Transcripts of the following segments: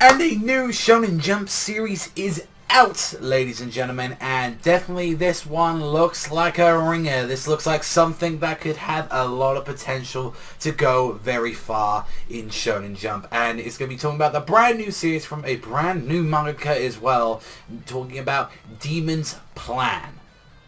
And a new Shonen Jump series is out, ladies and gentlemen, and definitely this one looks like a ringer. This looks like something that could have a lot of potential to go very far in Shonen Jump, and it's going to be talking about the brand new series from a brand new mangaka as well, talking about Demon's Plan.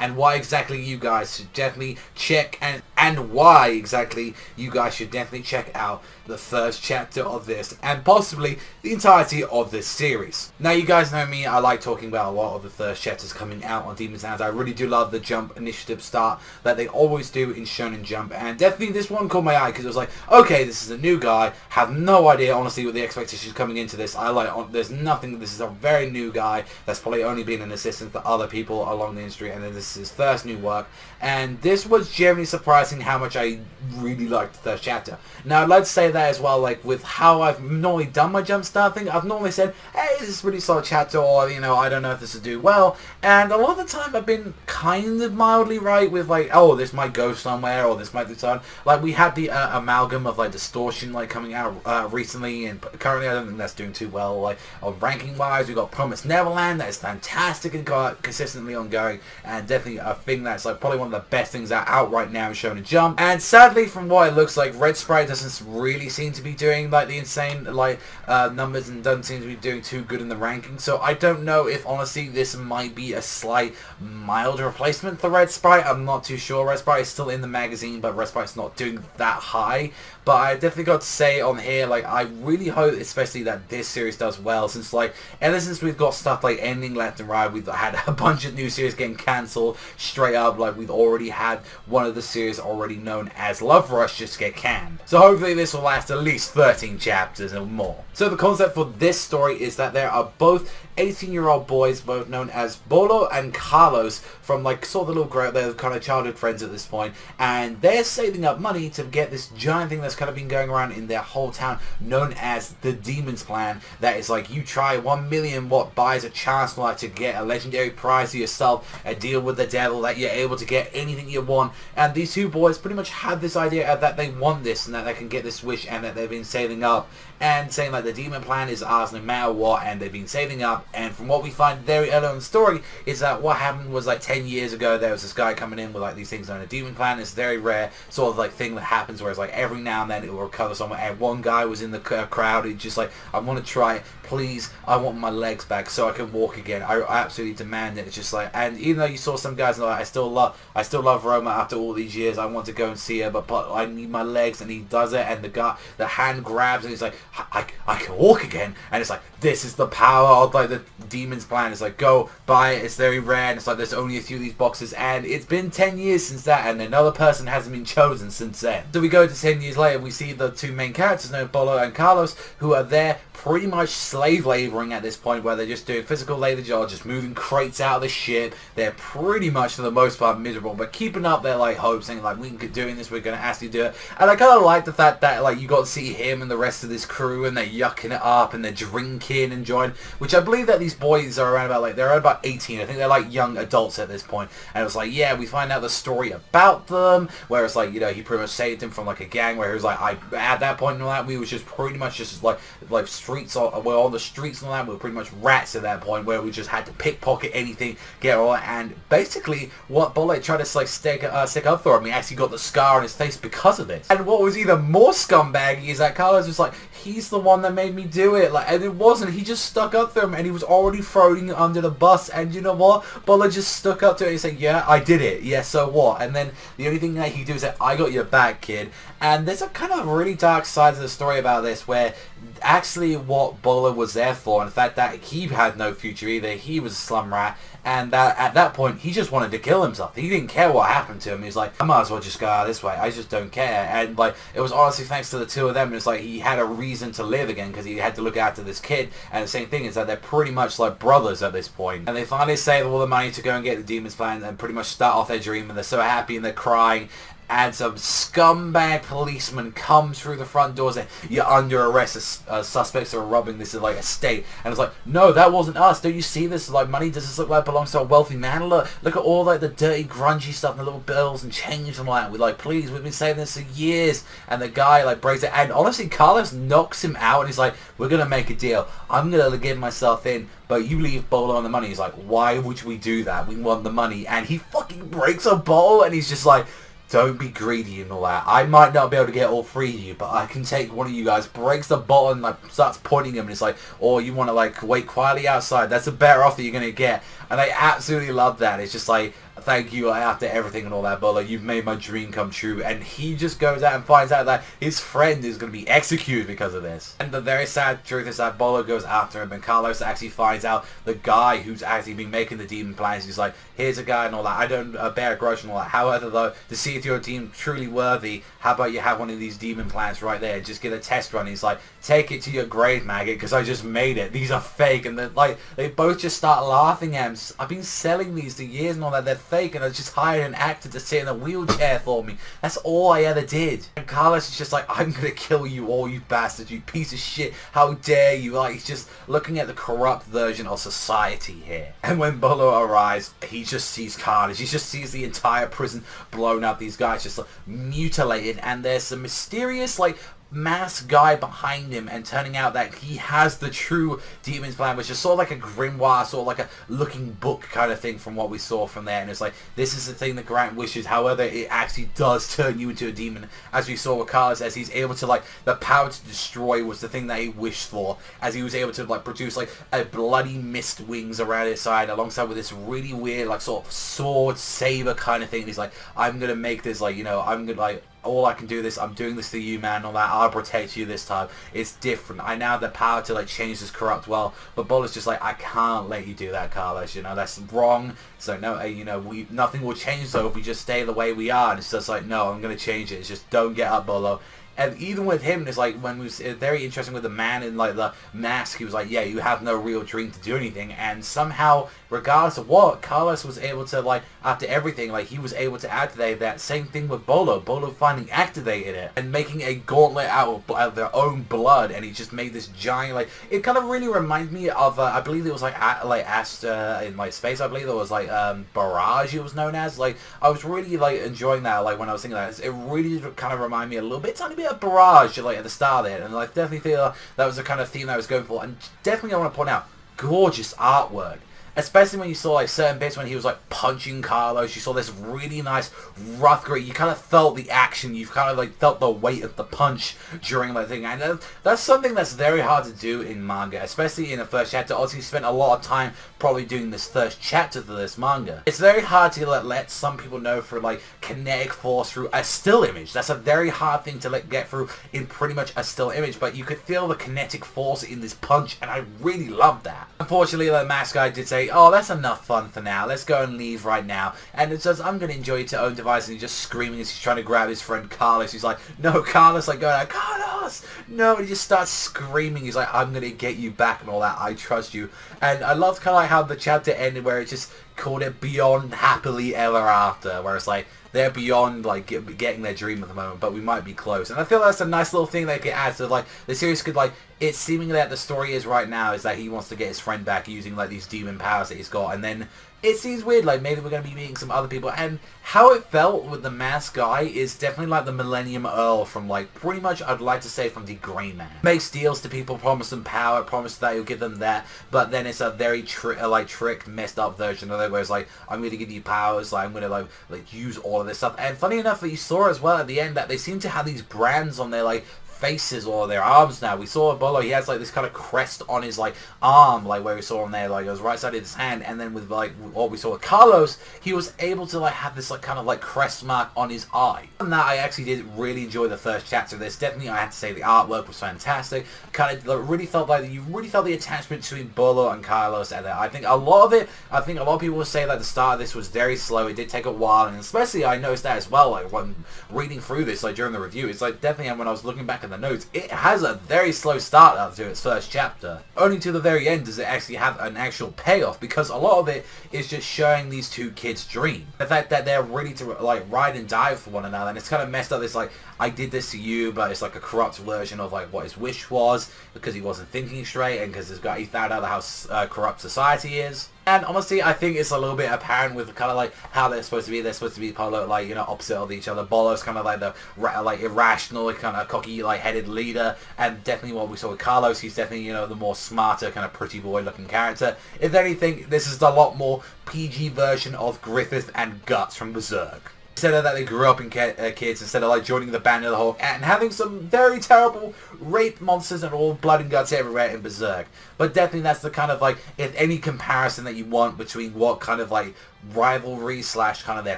And why exactly you guys should definitely check and why exactly you guys should definitely check out the first chapter of this and possibly the entirety of this series. Now, you guys know me, I like talking about a lot of the first chapters coming out on Demon's Plan. I really do love the Jump Initiative start that they always do in Shonen Jump, and definitely this one caught my eye because it was like, okay, this is a new guy, have no idea honestly what the expectations coming into this. There's nothing, this is a very new guy that's probably only been an assistant for other people along the industry, and then this is his first new work, and this was generally surprising how much I really liked the first chapter. Now, I'd like to say that as well, like with how I've normally done my Jump Star thing, I've normally said, hey, this is a really solid chapter, or, you know, I don't know if this will do well, and a lot of the time I've been kind of mildly right with like, oh, this might go somewhere, or this might do something. Like, we had the amalgam of like Distortion like coming out recently, and currently I don't think that's doing too well. Like, ranking wise, we got Promised Neverland, that is fantastic and got consistently ongoing, and definitely a thing that's like probably one of the best things that are out right now in Shonen Jump. And sadly, from what it looks like, Red Sprite doesn't really seem to be doing like the insane like numbers, and doesn't seem to be doing too good in the ranking. So I don't know if honestly this might be a slight mild replacement for Red Sprite. I'm not too sure. Red Sprite is still in the magazine, but Red Sprite's not doing that high. But I definitely got to say on here, like, I really hope especially that this series does well, since like ever since we've got stuff like ending left and right, we've had a bunch of new series getting cancelled straight up. Like, we've already had one of the series already known as Love Rush just get canned. So hopefully this will last at least 13 chapters or more. So the concept for this story is that there are both 18-year-old boys, both known as Bolo and Carlos, from like sort of the little group, they're kind of childhood friends at this point, and they're saving up money to get this giant thing that's kind of been going around in their whole town, known as the Demon's Plan. That is like, you try 1 million what buys a chance like to get a legendary prize for yourself, a deal with the devil that you're able to get anything you want. And these two boys pretty much have this idea that they want this and that they can get this wish, and that they've been saving up and saying like the Demon Plan is ours no matter what, and they've been saving up. And from what we find very early in the story is that what happened was like 10 years ago, there was this guy coming in with like these things on a Demon Plan. It's very rare sort of like thing that happens where it's like every now and then it will recover someone, and one guy was in the crowd, he's just like, I want to try it, please, I want my legs back so I can walk again, I absolutely demand it. It's just like, and even though you saw some guys like, I still love Roma after all these years, I want to go and see her, but I need my legs, and he does it, and the hand grabs and he's like, I can walk again, and it's like, this is the power of like the Demon's Plan. It's like, go buy it, it's very rare, and it's like there's only a few of these boxes, and it's been 10 years since that, and another person hasn't been chosen since then. So we go to 10 years later, we see the two main characters, known Bolo and Carlos, who are there pretty much slave laboring at this point, where they're just doing physical labor jobs, just moving crates out of the ship. They're pretty much for the most part miserable, but keeping up their like hopes, saying like, we can keep doing this, we're gonna actually do it. And I kind of like the fact that like you got to see him and the rest of this crew, and they're yucking it up and they're drinking and enjoying, which I believe that these boys are around about like, they're around about 18. I think they're like young adults at this point. And it was like, yeah, we find out the story about them, where it's like, you know, he pretty much saved him from like a gang, where he was like, at that point in all that, we was just pretty much just like streets, we're on the streets and all that, we were pretty much rats at that point, where we just had to pickpocket anything, get all that. And basically what Bolo tried to like stick up for him, he actually got the scar on his face because of this. And what was even more scumbaggy is that Carlos was like, he's the one that made me do it, like, and it wasn't, he just stuck up to him, and he was already throwing it under the bus. And you know what, Bolo just stuck up to it. He said, yeah, I did it, yeah, so what? And then the only thing that he do is say, I got your back, kid. And there's a kind of really dark side of the story about this, where actually what Bolo was there for, and the fact that he had no future either, he was a slum rat, and that at that point he just wanted to kill himself. He didn't care what happened to him. He was like, I might as well just go out this way, I just don't care. And like, it was honestly thanks to the two of them, it's like he had a reason to live again, because he had to look after this kid. And the same thing is that they're pretty much like brothers at this point, and they finally save all the money to go and get the Demon's Plan and pretty much start off their dream, and they're so happy and they're crying. and some scumbag policeman comes through the front doors and you're under arrest. Suspects are robbing this like estate, and it's like, no, that wasn't us. Don't you see this? Like, money, does this look like it belongs to a wealthy man? Look at all like the dirty, grungy stuff and the little bills and change and all that. We're like, please, we've been saving this for years. And the guy like breaks it, and honestly, Carlos knocks him out, and he's like, we're gonna make a deal. I'm gonna give myself in, but you leave Bolo on the money. He's like, why would we do that? We want the money. And he fucking breaks a bottle, and he's just like, don't be greedy and all that. I might not be able to get all three of you, but I can take one of you guys. Breaks the bottle and like starts pointing him, and it's like, oh, you want to like wait quietly outside? That's a better offer you're gonna get. And I absolutely love that. It's just like, thank you after everything and all that, Bolo. You've made my dream come true. And he just goes out and finds out that his friend is going to be executed because of this. And the very sad truth is that Bolo goes after him, and Carlos actually finds out the guy who's actually been making the demon plans. He's like, here's a guy and all that. I don't bear a grudge and all that. However, though, to see if you're deemed truly worthy, how about you have one of these demon plans right there? Just get a test run. He's like, take it to your grave, maggot, because I just made it. These are fake. And they're like, they both just start laughing at him. I've been selling these for years and all that. They're fake, and I just hired an actor to sit in a wheelchair for me. That's all I ever did. And Carlos is just like, I'm gonna kill you all, you bastards, you piece of shit. How dare you? Like, he's just looking at the corrupt version of society here. And when Bolo arrives, he just sees carnage. He just sees the entire prison blown up. These guys just like, mutilated, and there's some mysterious like masked guy behind him, and turning out that he has the true demon's plan, which is sort of like a grimoire, sort of like a looking book kind of thing from what we saw from there. And it's like, this is the thing that Grant wishes. However, it actually does turn you into a demon, as we saw with Carlos, as he's able to like, the power to destroy was the thing that he wished for, as he was able to like produce like a bloody mist wings around his side, alongside with this really weird like sort of sword saber kind of thing. And he's like, I'm gonna make this like, you know, I'm gonna like, all I can do this, I'm doing this to you, man, all that, I'll protect you this time. It's different. I now have the power to like change this corrupt world. But Bolo's just like, I can't let you do that, Carlos, you know, that's wrong. So no, you know, nothing will change though if we just stay the way we are. And it's just like, no, I'm gonna change it. It's just, don't get up, Bolo. And even with him, it's like, when we was very interesting with the man in like the mask, he was like, yeah, you have no real dream to do anything. And somehow, regardless of what, Carlos was able to like, after everything, like he was able to activate that same thing with Bolo. Bolo finally activated it and making a gauntlet out of their own blood, and he just made this giant like, it kind of really reminds me of I believe it was like Asta in like space. I believe it was like Barrage it was known as. Like, I was really like enjoying that, like when I was thinking that, it really kind of reminded me a little bit, tiny bit of Barrage like at the start there, and I definitely feel that was the kind of theme that I was going for. And definitely I want to point out, gorgeous artwork. Especially when you saw like certain bits when he was like punching Carlos, you saw this really nice rough grit. You kind of felt the action. You've kind of like felt the weight of the punch during that thing. And that's something that's very hard to do in manga, especially in the first chapter. Also, you spent a lot of time probably doing this first chapter for this manga. It's very hard to let some people know through like kinetic force through a still image. That's a very hard thing to get through in pretty much a still image. But you could feel the kinetic force in this punch, and I really loved that. Unfortunately, the mask guy did say, oh, that's enough fun for now. Let's go and leave right now. And it says, I'm going to enjoy it to own device. And he's just screaming as he's trying to grab his friend Carlos. He's like, no, Carlos, like going out, Carlos, no. And he just starts screaming. He's like, I'm going to get you back and all that. I trust you. And I loved kind of like how the chapter ended, where it just called it Beyond Happily Ever After, where it's like, they're beyond like getting their dream at the moment, but we might be close. And I feel that's a nice little thing they could add. So like the series could like, it's seeming that the story is right now is that he wants to get his friend back using like these demon powers that he's got, and then it seems weird, like maybe we're going to be meeting some other people. And how it felt with the masked guy is definitely like the Millennium Earl from like, pretty much I'd like to say from the Grey Man. Makes deals to people, promise them power, promise that he'll give them that, but then it's a very tricked, messed up version of it, where it's like, I'm going to give you powers, like I'm going to like use all of this stuff. And funny enough that you saw as well at the end that they seem to have these brands on their like faces or their arms now. We saw Bolo, he has like this kind of crest on his like arm, like where we saw him there, like it was right side of his hand. And then with like what we saw with Carlos, he was able to like have this like kind of like crest mark on his eye. And that I actually did really enjoy the first chapter of this. Definitely I had to say the artwork was fantastic. Kind of like, really felt like you really felt the attachment between Bolo and Carlos, and I think a lot of people will say that the start of this was very slow. It did take a while, and especially I noticed that as well, like when reading through this like during the review. It's like definitely when I was looking back at in the notes, it has a very slow start up to its first chapter. Only to the very end does it actually have an actual payoff, because a lot of it is just showing these two kids' dream. The fact that they're ready to like ride and die for one another, and it's kind of messed up. It's like, I did this to you, but it's like a corrupt version of like what his wish was, because he wasn't thinking straight, and because he found out how corrupt society is. And honestly, I think it's a little bit apparent with kind of like how they're supposed to be. They're supposed to be kind of like, you know, opposite of each other. Bolo's kind of like the like irrational, kind of cocky, like headed leader, and definitely what we saw with Carlos, he's definitely, you know, the more smarter, kind of pretty boy looking character. If anything, this is a lot more PG version of Griffith and Guts from Berserk. Instead of that, they grew up in kids, instead of like joining the band of the Hawk and having some very terrible rape monsters and all blood and guts everywhere in Berserk. But definitely that's the kind of like, if any comparison that you want between what kind of like rivalry slash kind of their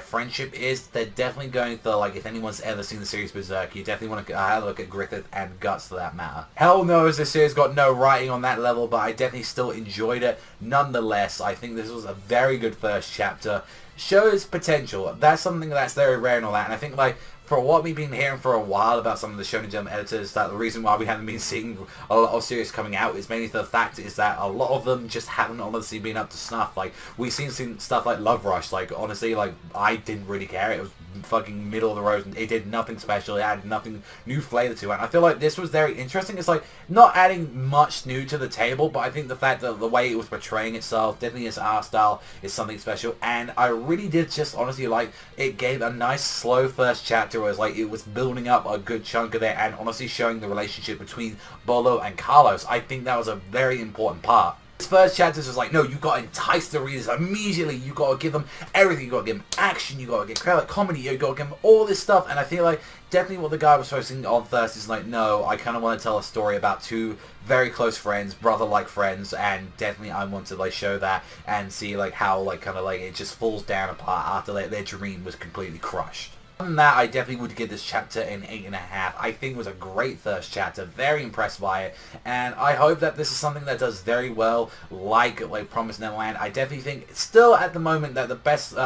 friendship is, they're definitely going for like, if anyone's ever seen the series Berserk, you definitely want to have a look at Griffith and Guts for that matter. Hell knows this series got no writing on that level, but I definitely still enjoyed it. Nonetheless, I think this was a very good first chapter. Shows potential. That's something that's very rare and all that, and I think like for what we've been hearing for a while about some of the Shonen Jump editors, that the reason why we haven't been seeing a lot of series coming out is mainly the fact is that a lot of them just haven't honestly been up to snuff. Like, we've seen stuff like Love Rush, like honestly, like I didn't really care. It was fucking middle of the road, and it did nothing special. It added nothing new flavor to it. And I feel like this was very interesting. It's like not adding much new to the table, but I think the fact that the way it was portraying itself, definitely its art style, is something special. And I really did just honestly like it gave a nice slow first chapter where it was like it was building up a good chunk of it, and honestly showing the relationship between Bolo and Carlos. I think that was a very important part. This first chapter is like, no, you got to entice the readers immediately. You got to give them everything. You got to give them action. You got to get like comedy. You got to give them all this stuff. And I feel like definitely what the guy was focusing on first is like, no, I kind of want to tell a story about two very close friends, brother-like friends, and definitely I want to like show that and see like how like kind of like it just falls down apart after like, their dream was completely crushed. Other than that, I definitely would give this chapter an 8.5. I think it was a great first chapter, very impressed by it, and I hope that this is something that does very well, like Promised Neverland. I definitely think it's still at the moment that the best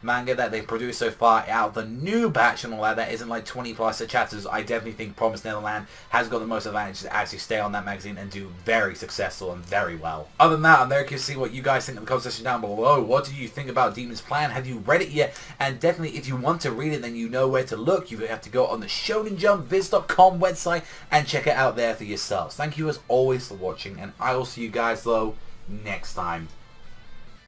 manga that they've produced so far out of the new batch and all that isn't like 20 plus chapters. I definitely think Promised Neverland has got the most advantage to actually stay on that magazine and do very successful and very well. Other than that, I'm very curious to see what you guys think in the comment section down below. What do you think about Demon's Plan? Have you read it yet? And definitely, if you want to read it, then you know where to look. You have to go on the shonenjumpviz.com website and check it out there for yourselves. Thank you as always for watching, and I will see you guys though next time.